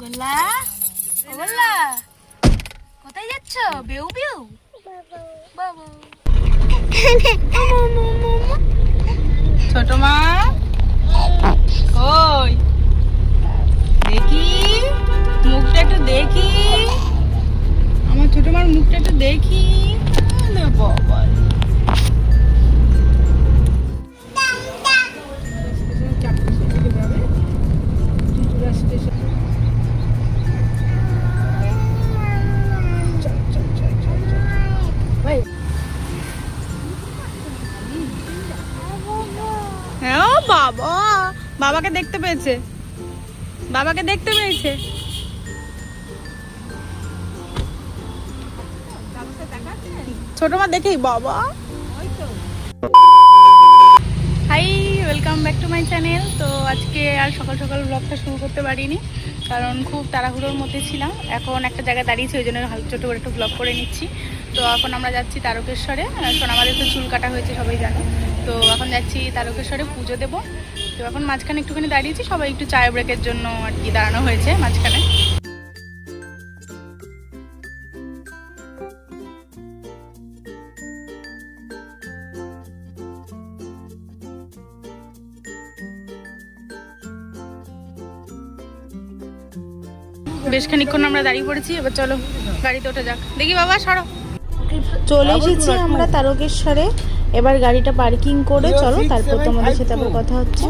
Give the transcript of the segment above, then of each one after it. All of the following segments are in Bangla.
গোল্লা ও গোল্লা কোথায় যাচ্ছ? বেউ বেউ বাবা ছোট মা কই দেখি মুখটা একটু দেখি, আমার ছোট মার মুখটা একটু দেখি। বাবা বাবা বাবাকে দেখতে পেয়েছে, বাবাকে দেখতে পেয়েছে। ছোট মা দেখেই বাবা। Hi, welcome back to my channel. তো আজকে আর সকাল সকাল ব্লগটা শুরু করতে পারিনি, কারণ খুব তাড়াহুড়োর মধ্যে ছিলাম। এখন একটা জায়গায় দাঁড়িয়েছি, ওই জন্য ছোটো করে একটু ব্লগ করে নিচ্ছি। তো এখন আমরা যাচ্ছি তারকেশ্বরে। আমাদের তো চুল কাটা হয়েছে সবাই জানো, তো এখন যাচ্ছি তারকেশ্বরে পুজো দেবো। তো এখন মাঝখানে একটুখানি দাঁড়িয়েছি, সবাই একটু চায় ব্রেকের জন্য আর কি দাঁড়ানো হয়েছে মাঝখানে। বেশ খানিকক্ষণ আমরা দাঁড়িয়ে পড়েছি, এবার চলো গাড়িতে ওঠা যাক। দেখি বাবা সরো। চলে এসেছি আমরা তারকেশ্বরে, এবার গাড়িটা পার্কিং করে চলো তারপর তোমাদের সাথে আবার কথা হচ্ছে।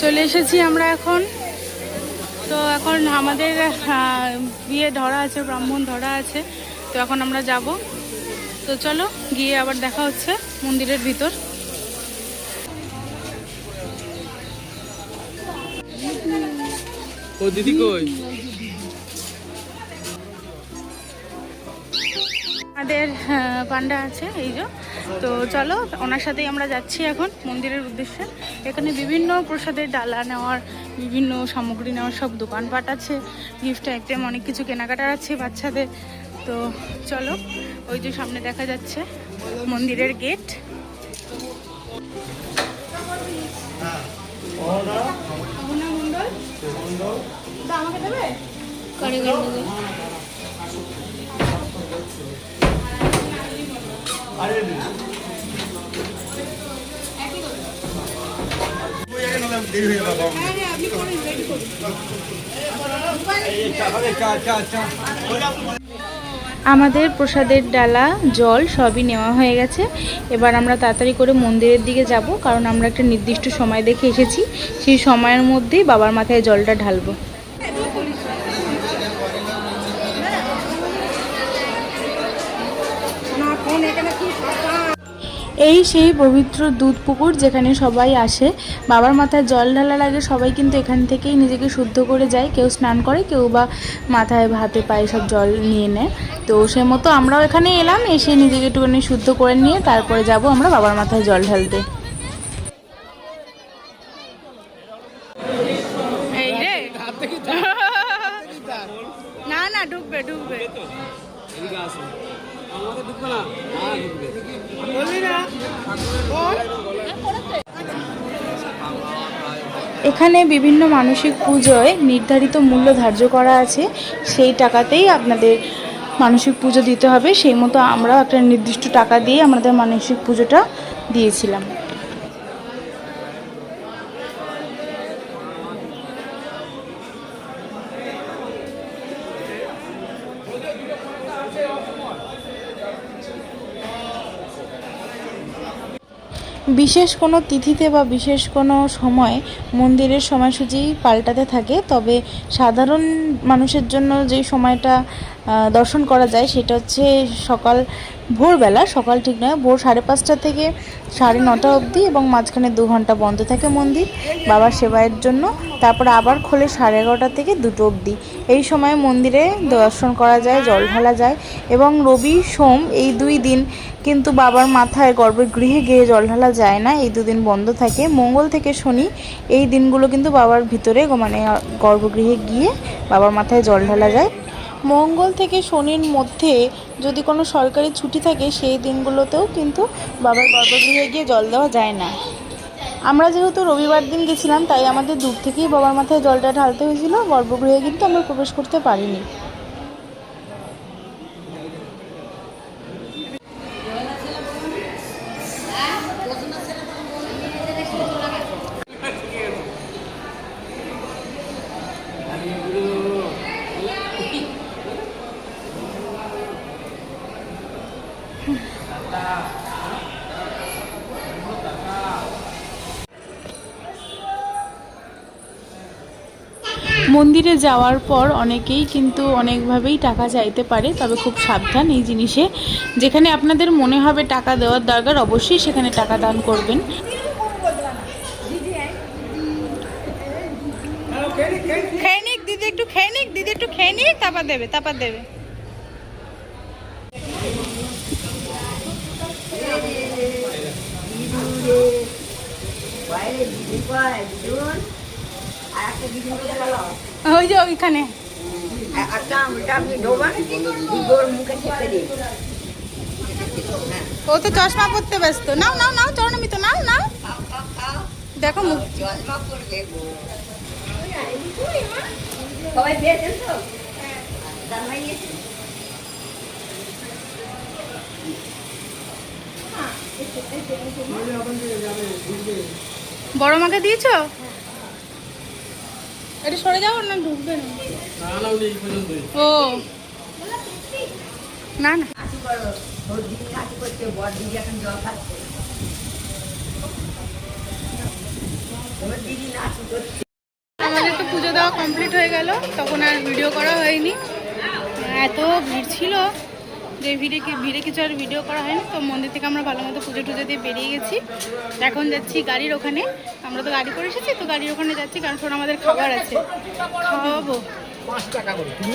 চলে এসেছি আমরা এখন। তো এখন আমাদের বিয়ে ধরা আছে, ব্রাহ্মণ ধরা আছে, তো এখন আমরা যাব। তো চলো গিয়ে আবার দেখা হচ্ছে মন্দিরের ভিতর। ও দিদি কই? আমাদের পান্ডা আছে এই যে, তো চলো ওনার সাথেই আমরা যাচ্ছি এখন মন্দিরের উদ্দেশ্যে। এখানে বিভিন্ন প্রসাদের ডালা নেওয়ার, বিভিন্ন সামগ্রী নেওয়ার সব দোকানপাট আছে, গিফট আইটেম অনেক কিছু কেনাকাটার আছে বাচ্চাদের। তো চলো, ওই যে সামনে দেখা যাচ্ছে মন্দিরের গেট। আমাকে দেবে? আমাদের প্রসাদের ডালা, জল সবই নেওয়া হয়ে গেছে। এবার আমরা তাড়াতাড়ি করে মন্দিরের দিকে যাব, কারণ আমরা একটা নির্দিষ্ট সময় দেখে এসেছি, সেই সময়ের মধ্যেই বাবার মাথায় জলটা ঢালবো। এই সেই পবিত্র দুধ পুকুর, যেখানে সবাই আসে বাবার মাথায় জল ঢালার আগে। সবাই কিন্তু এখান থেকেই নিজেকে শুদ্ধ করে যায়, কেউ স্নান করে, কেউ বা মাথায় হাতে পায়ে সব জল নিয়ে নেয়। তো সে মতো আমরাও এখানে এলাম, এসে নিজেকে একটুখানি শুদ্ধ করে নিয়ে তারপরে যাব আমরা বাবার মাথায় জল ঢালতে। এই রে না না, ঢুকবে ঢুকবে। এখানে বিভিন্ন মানসিক পুজোয় নির্ধারিত মূল্য ধার্য করা আছে, সেই টাকাতেই আপনাদের মানসিক পুজো দিতে হবে। সেই মতো আমরা একটা নির্দিষ্ট টাকা দিয়ে আমাদের মানসিক পুজোটা দিয়েছিলাম। বিশেষ কোনো তিথিতে বা বিশেষ কোনো সময় মন্দিরের সময়সূচি পাল্টাতে থাকে, তবে সাধারণ মানুষের জন্য যে সময়টা দর্শন করা যায় সেটা হচ্ছে ভোরবেলা, সকাল ঠিক নয়, ভোর 5:30 থেকে 9:30 অবধি, এবং মাঝখানে 2 ঘন্টা বন্ধ থাকে মন্দির বাবার সেবায়ের জন্য। তারপরে আবার খোলে 11:30 থেকে 2 অবধি। এই সময় মন্দিরে দর্শন করা যায়, জল ঢালা যায়, এবং রবি সোম এই 2 দিন কিন্তু বাবার মাথায় গর্ভগৃহে গিয়ে জল ঢালা যায় না, এই 2 দিন বন্ধ থাকে। মঙ্গল থেকে শনি এই দিনগুলো কিন্তু বাবার ভিতরে মানে গর্ভগৃহে গিয়ে বাবার মাথায় জল ঢালা যায়। মঙ্গল থেকে শনির মধ্যে যদি কোনো সরকারি ছুটি থাকে সেই দিনগুলোতেও কিন্তু বাবার গর্ভগৃহে গিয়ে জল দেওয়া যায় না। আমরা যেহেতু রবিবার দিন গেছিলাম তাই আমাদের দূর থেকেই বাবার মাথায় জলটা ঢালতে হয়েছিল, গর্ভগৃহে কিন্তু আমরা প্রবেশ করতে পারিনি। মন্দিরে যাওয়ার পর অনেকেই কিন্তু অনেকভাবেই টাকা চাইতে পারে, তবে খুব সাবধান এই জিনিসে। যেখানে আপনাদের মনে হবে টাকা দেওয়ার দরকার অবশ্যই সেখানে টাকা দান করবেন। খেয়ে নিক দিদি, একটু খেয়ে নিক দিদি, একটু খেয়ে নিক, তারপর দেবে, তারপর দেবে। ওই যে ওইখানে ও তো চশমা পরতে ব্যস্ত। নাও নাও নাও চরণমিত, নাও নাও, দেখো মুখ বড় মাকে দিয়েছো? এটা সরে যাও না, ঢুকবে না। ও না না, আমাদের তো পুজো দেওয়া কমপ্লিট হয়ে গেল, তখন আর ভিডিও করা হয়নি, এত ভিড় ছিল যে ভিড়ে কিছু আর ভিডিও করা হয়নি। তো মন্দির থেকে আমরা ভালো মতো পুজো টুজো দিয়ে বেরিয়ে গেছি। এখন যাচ্ছি গাড়ির ওখানে, আমরা তো গাড়ি করে এসেছি, তো গাড়ির ওখানে যাচ্ছি, কারণ শোন আমাদের খাবার আছে, খাওয়াবো,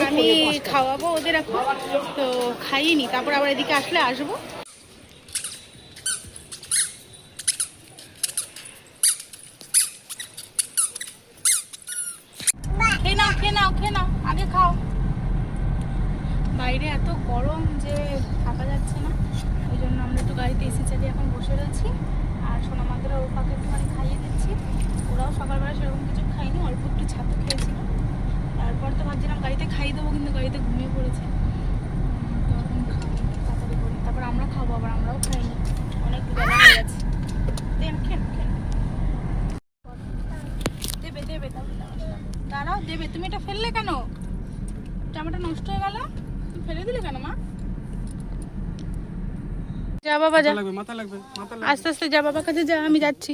আমি খাওয়াবো ওদের এখন, তো খাইনি, তারপর আবার এদিকে আসলে আসবো। খেয়ে নাও খেয়ে নাও খেয়ে নাও, আগে খাও। বাইরে এত গরম যে থাকা যাচ্ছে না, ওই জন্য আমরা একটু গাড়িতে এসি চালিয়ে এখন বসে রয়েছি। আর সোনামাদের ওর পাকে একটুখানি খাইয়ে দিচ্ছি, ওরাও সকালবেলা সেরকম কিছু খাইনি, অল্প একটু ছাতু খেয়েছিল। তারপর তো ভাবছিলাম গাড়িতে খাইয়ে দেবো, কিন্তু গাড়িতে ঘুমিয়ে পড়েছে, তো এখন তাড়াতাড়ি করি, তারপর আমরা খাবো, আবার আমরাও খাইনি, অনেক বেলা হয়ে গেছে। দেবে দেবে, দাঁড়াও দেবে। তুমি এটা ফেললে কেন? জামাটা নষ্ট হয়ে গেল, তুমি ফেলে দিলে কেন মা? যা বাবা যা, আস্তে আস্তে যা, বাবার কাছে যা, আমি যাচ্ছি।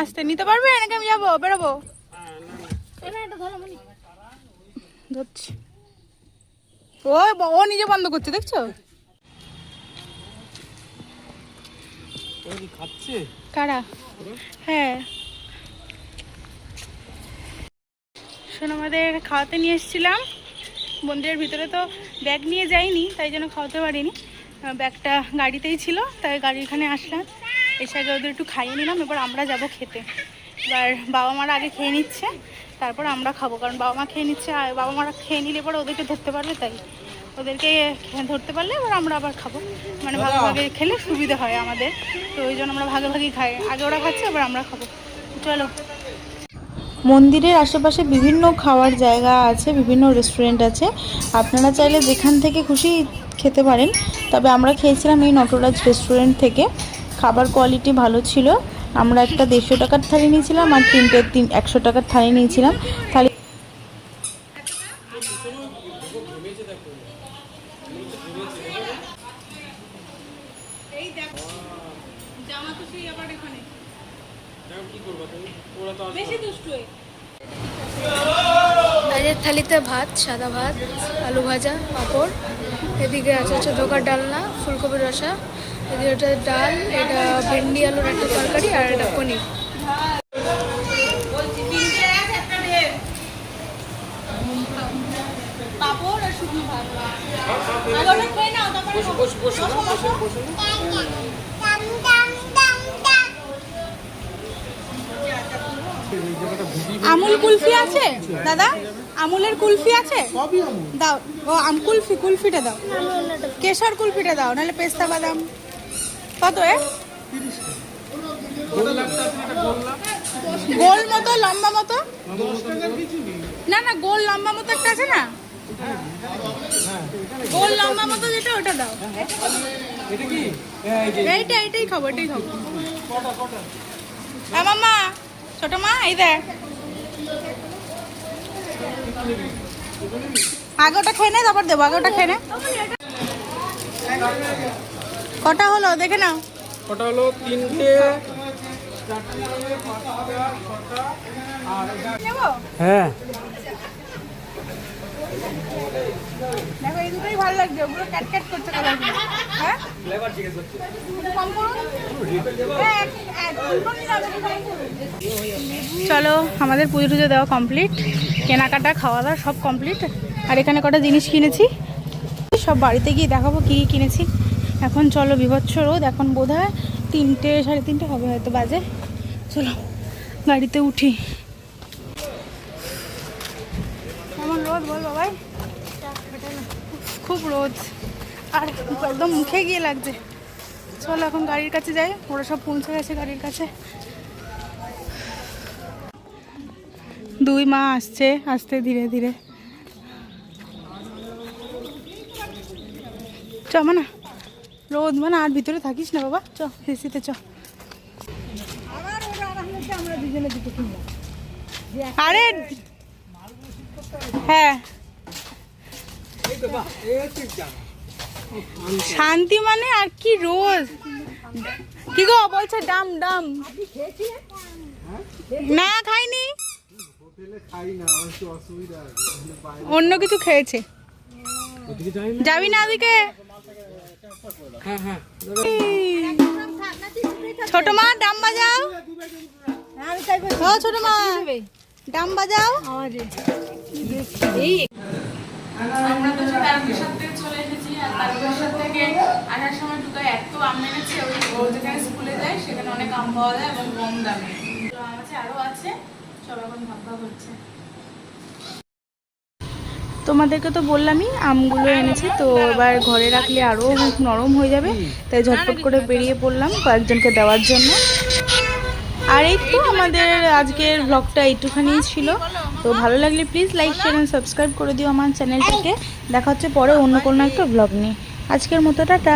আস্তে নিতে পারবে নাকি আমি যাবো, বেরোবো? ধরছি, ও নিজে বন্ধ করছে, দেখছো? কারা? হ্যাঁ, শোন আমাদের খাওয়াতে নিয়ে এসেছিলাম মন্দিরের ভিতরে, তো ব্যাগ নিয়ে যাইনি, তাই জন্য খাওয়াতে পারিনি, ব্যাগটা গাড়িতেই ছিল, তাই গাড়ির এখানে আসলাম, এসে আগে ওদের একটু খাইয়ে নিলাম। এবার আমরা যাব খেতে, এবার বাবা মারা আগে খেয়ে নিচ্ছে, তারপর আমরা খাবো, কারণ বাবা মা খেয়ে নিচ্ছে, আর বাবা মারা খেয়ে নিলে পরে ওদেরকে ধরতে পারবে, তাই ওদেরকে ধরতে পারলে এবার আমরা আবার খাবো, মানে ভাগে ভাগে খেলে সুবিধা হয় আমাদের, তো ওই জন্য আমরা ভাগে ভাগেই খাই, আগে ওরা খাচ্ছে এবার আমরা খাবো। চলো। মন্দিরের আশেপাশে বিভিন্ন খাওয়ার জায়গা আছে, বিভিন্ন রেস্টুরেন্ট আছে, আপনারা চাইলে যেখান থেকে খুশি খেতে পারেন, তবে আমরা খেয়েছিলাম এই নটরাজ রেস্টুরেন্ট থেকে, খাবার কোয়ালিটি ভালো ছিল। আমরা একটা 150 টাকার থালি নিয়েছিলাম আর 100 টাকার থালি নিয়েছিলাম। থালি ভাজের থালিতে ভাত, সাদা ভাত, আলু ভাজা, পাঁপড়, এদিকে আছে হচ্ছে ধোকার ডালনা, ফুলকপির রসা, এদিকে একটা ডাল, এটা ভেন্ডি আলুর একটা তরকারি, আর এটা পনির। আমুল কুলফি আছে দাদা? আমুলের কুলফি আছে? দাও। ও কুলফি, কুলফিটা দাও। কেশর কুলফিটা দাও, নাহলে পেস্তা বাদাম। কত এ? গোল মতো লম্বা মতো? না না, গোল লম্বা মতো একটা আছে না? গোল লম্বা মতো যেটা, ওটা দাও। এইটাই খাবো, এটাই খাবো। হ্যাঁ মাম্মা, ছোট মা এই দেখ, আগে ওটা খেয়ে নে, তারপর দেবো। আগে ওটা খেয়ে নে। কটা হলো দেখে নাও। কটা হলো? 3টে, 4টে, হ্যাঁ। দেখো এই দুটোই ভালো লাগছে, ওগুলো ক্যাট ক্যাট করছে কালারগুলো। হ্যাঁ কম করুন। চলো, আমাদের পুজো টুজো দেওয়া কমপ্লিট, কেনাকাটা খাওয়া দাওয়া সব কমপ্লিট। আর এখানে কটা জিনিস কিনেছি, সব বাড়িতে গিয়ে দেখাবো কী কী কিনেছি। এখন চলো, বিভৎস রোদ, এখন বোধহয় 3টে 3:30 হবে হয়তো বাজে। চলো গাড়িতে উঠি। কেমন রোদ বল বাবাই, খুব রোদ, আর একদম মুখে গিয়ে লাগছে। চলো এখন গাড়ির কাছে যাই, ওরা সব পৌঁছে গেছে গাড়ির কাছে। 2 মা আসছে আস্তে ধীরে ধীরে। চ মানা, রোদ মানে আর ভিতরে থাকিস না বাবা, চ এসিতে চ। আরে হ্যাঁ, শান্তি মানে আর কি রোদ। কি গো বলছে ডাম ডাম? না খাইনি, অন্য কিছু খেয়েছে। যাবি না ওদিকে? ছোট মা ডাম বাজাও, ও ছোট মা ডাম বাজাও। আমরা তো সব তারকেশ্বর থেকে চলে এসেছি, আর তারকেশ্বর থেকে আসার সময় টুকাই এত আম এনেছে, ও যেখানে স্কুলে যায় সেখানে অনেক আম পাওয়া যায় এবং কম দামে। আম আছে, আরও আছে, সব এখন ভাগ ভাগ হচ্ছে। তোমাদেরকে তো বললামই আমগুলো এনেছি, তো এবার ঘরে রাখলে আরও নরম হয়ে যাবে, তাই ঝটপট করে বেরিয়ে পড়লাম কয়েকজনকে দেওয়ার জন্য। আর এই তো আমাদের আজকের ব্লগটা এইটুখানিই ছিল। তো ভালো লাগলে please like share and subscribe করে দিও আমার চ্যানেলটিকে। দেখা হচ্ছে পরে অন্য কোনো একটা ব্লগ নিয়ে। আজকের মতো টাটা।